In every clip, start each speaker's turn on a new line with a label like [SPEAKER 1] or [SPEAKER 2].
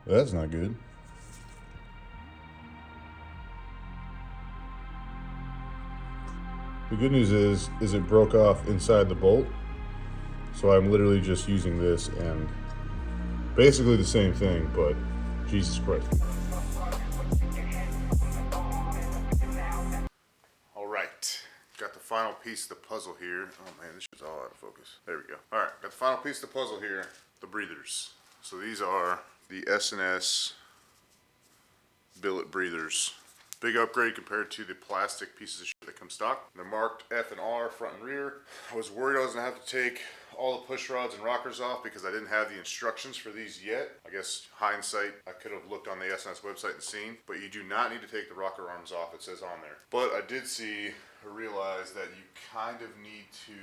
[SPEAKER 1] That's not good. The good news is it broke off inside the bolt. So I'm literally just using this and basically the same thing, but Jesus Christ. All right, got the final piece of the puzzle here. Oh man, this is all out of focus. There we go. All right, got the final piece of the puzzle here, the breathers. So these are the S&S billet breathers. Big upgrade compared to the plastic pieces of shit that come stock. They're marked F and R, front and rear. I was worried I was gonna have to take all the push rods and rockers off because I didn't have the instructions for these yet. I guess hindsight, I could have looked on the S&S website and seen, but you do not need to take the rocker arms off, it says on there. But I did see or realize that you kind of need to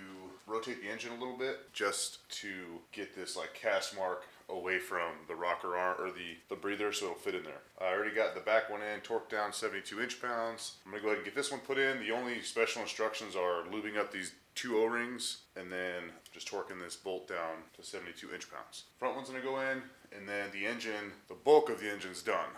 [SPEAKER 1] rotate the engine a little bit just to get this like cast mark away from the rocker arm or the breather so it'll fit in there. I already got the back one in, torqued down 72 inch-pounds. I'm gonna go ahead and get this one put in. The only special instructions are lubing up these 2 O-rings and then just torquing this bolt down to 72 inch-pounds. Front one's gonna go in, and then the engine, the bulk of the engine's done.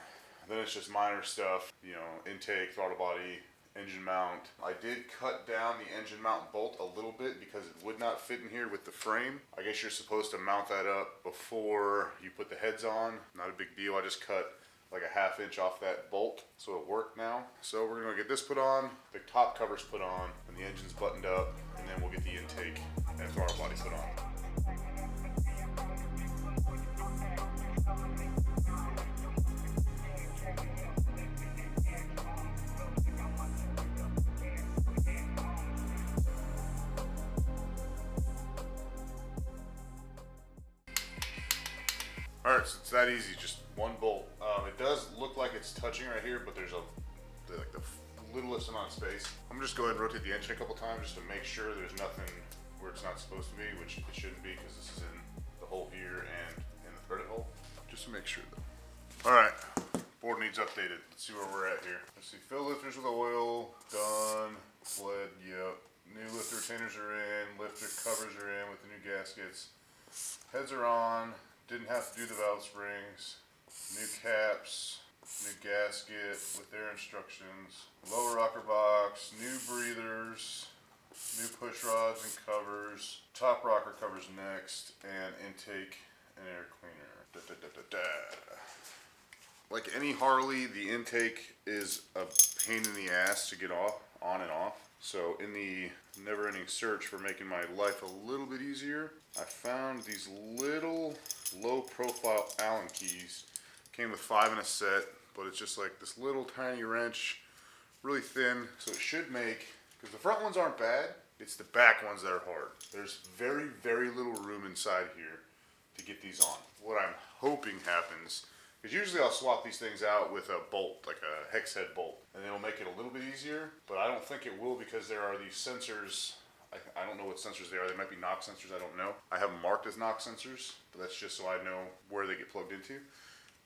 [SPEAKER 1] Then it's just minor stuff, you know, intake, throttle body, engine mount. I did cut down the engine mount bolt a little bit because it would not fit in here with the frame. I guess you're supposed to mount that up before you put the heads on. Not a big deal. I just cut like a 1/2 inch off that bolt, so it'll work now. So we're gonna get this put on, the top cover's put on, and the engine's buttoned up, and then we'll get the intake and throttle body put on. Alright, so it's that easy, just one bolt. It does look like it's touching right here, but there's the littlest amount of space. I'm gonna just go ahead and rotate the engine a couple times just to make sure there's nothing where it's not supposed to be, which it shouldn't be because this is in the hole here and in the threaded hole. Just to make sure though. Alright, board needs updated. Let's see where we're at here. Let's see, fill lifters with oil, done, fled, yep. New lifter retainers are in, lifter covers are in with the new gaskets. Heads are on. Didn't have to do the valve springs, new caps, new gasket with their instructions, lower rocker box, new breathers, new push rods and covers, top rocker covers next, and intake and air cleaner. Da, da, da, da, da. Like any Harley, the intake is a pain in the ass to get on and off. So in the never-ending search for making my life a little bit easier, I found these little low-profile Allen keys. Came with 5 in a set, but it's just like this little tiny wrench, really thin, so it should make, because the front ones aren't bad, it's the back ones that are hard. There's very, very little room inside here to get these on. What I'm hoping happens, because usually I'll swap these things out with a bolt, like a hex head bolt, and it'll make it a little bit easier, but I don't think it will because there are these sensors. I don't know what sensors they are. They might be knock sensors, I don't know. I have them marked as knock sensors, but that's just so I know where they get plugged into.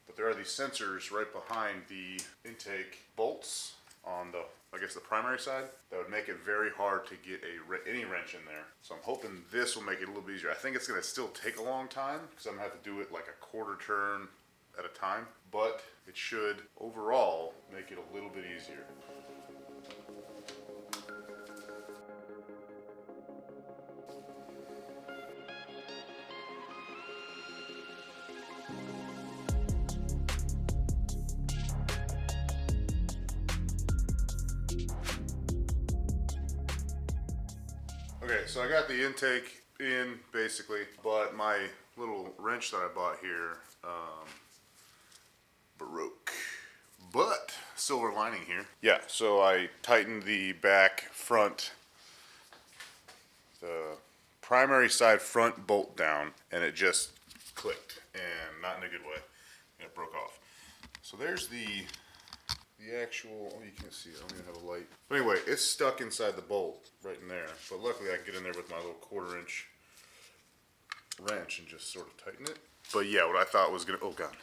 [SPEAKER 1] But there are these sensors right behind the intake bolts on the, I guess the primary side, that would make it very hard to get any wrench in there. So I'm hoping this will make it a little bit easier. I think it's gonna still take a long time because I'm gonna have to do it like a quarter turn at a time, but it should overall make it a little bit easier. Okay, so I got the intake in basically, but my little wrench that I bought here broke. But silver lining here. Yeah, so I tightened the back front, the primary side front bolt down, and it just clicked, and not in a good way. And it broke off. So there's the actual, oh, you can't see it, I don't even have a light. But anyway, it's stuck inside the bolt right in there. But luckily I can get in there with my little 1/4 inch wrench and just sort of tighten it. But yeah, what I thought was gonna, oh god.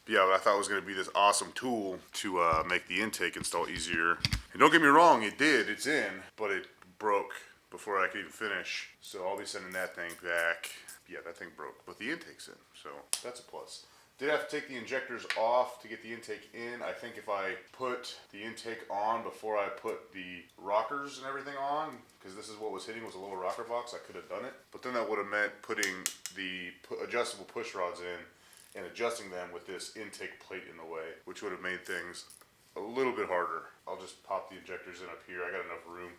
[SPEAKER 1] But yeah, what I thought was gonna be this awesome tool to make the intake install easier. And don't get me wrong, it did, it's in, but it broke before I could even finish. So I'll be sending that thing back. Yeah, that thing broke, but the intake's in, so that's a plus. Did have to take the injectors off to get the intake in. I think if I put the intake on before I put the rockers and everything on, because this is what was hitting was a little rocker box, I could have done it. But then that would have meant putting the adjustable push rods in and adjusting them with this intake plate in the way, which would have made things a little bit harder. I'll just pop the injectors in up here. I got enough room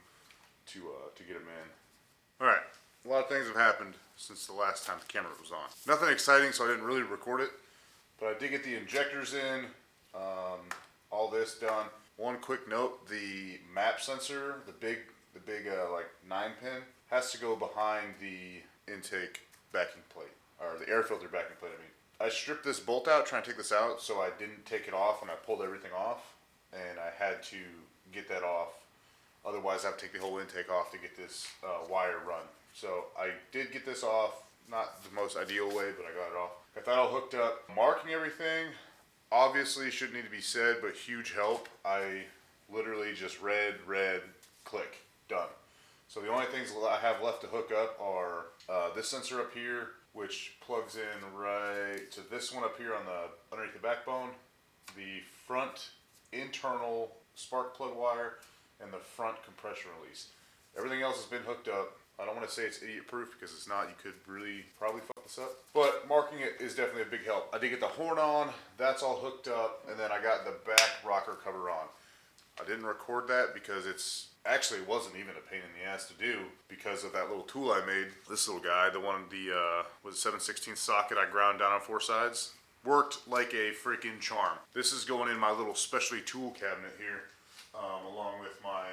[SPEAKER 1] to get them in. All right, a lot of things have happened since the last time the camera was on. Nothing exciting, so I didn't really record it. But I did get the injectors in, all this done. One quick note, the map sensor, the big like 9-pin, has to go behind the intake backing plate, or the air filter backing plate, I mean. I stripped this bolt out, trying to take this out, so I didn't take it off when I pulled everything off, and I had to get that off. Otherwise, I have to take the whole intake off to get this wire run. So I did get this off, not the most ideal way, but I got it off. Got that all hooked up. Marking everything, obviously shouldn't need to be said, but huge help. I literally just read, click, done. So the only things I have left to hook up are this sensor up here, which plugs in right to this one up here on the underneath the backbone, the front internal spark plug wire, and the front compression release. Everything else has been hooked up. I don't want to say it's idiot proof because it's not. You could really probably fuck this up. But marking it is definitely a big help. I did get the horn on. That's all hooked up. And then I got the back rocker cover on. I didn't record that because it's actually wasn't even a pain in the ass to do because of that little tool I made. This little guy, the one, was 7/16 socket I ground down on 4 sides. Worked like a freaking charm. This is going in my little specialty tool cabinet here, along with my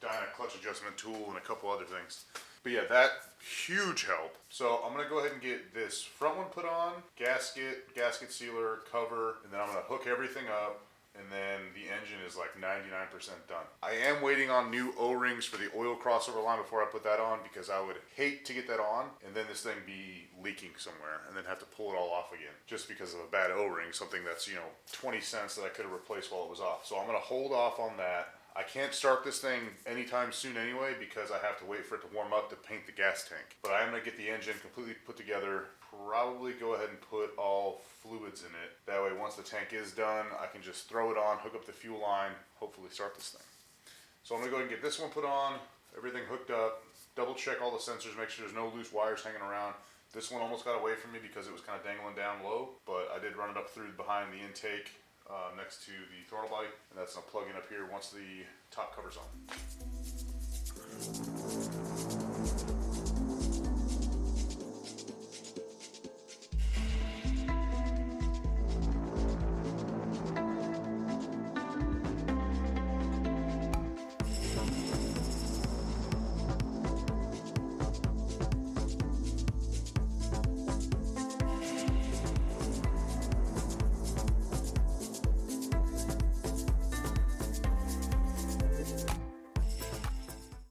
[SPEAKER 1] Dyna clutch adjustment tool and a couple other things. But yeah, that huge help. So I'm gonna go ahead and get this front one put on, gasket sealer, cover, and then I'm gonna hook everything up, and then the engine is like 99% done. I am waiting on new O-rings for the oil crossover line before I put that on, because I would hate to get that on and then this thing be leaking somewhere and then have to pull it all off again just because of a bad O-ring, something that's, 20 cents that I could have replaced while it was off. So I'm gonna hold off on that. I can't start this thing anytime soon anyway because I have to wait for it to warm up to paint the gas tank. But I am going to get the engine completely put together, probably go ahead and put all fluids in it. That way once the tank is done, I can just throw it on, hook up the fuel line, hopefully start this thing. So I'm going to go ahead and get this one put on, everything hooked up, double check all the sensors, make sure there's no loose wires hanging around. This one almost got away from me because it was kind of dangling down low, but I did run it up through behind the intake. Next to the throttle body, and that's going to plug in up here once the top cover's on.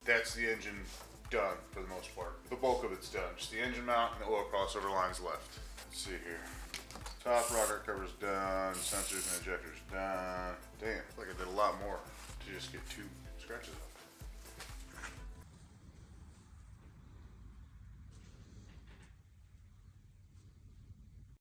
[SPEAKER 1] That's the engine done for the most part. The bulk of it's done. Just the engine mount and the oil crossover lines left. Let's see here. Top rocker cover's done. Sensors and injectors done. Damn, I feel like I did a lot more to just get 2 scratches off.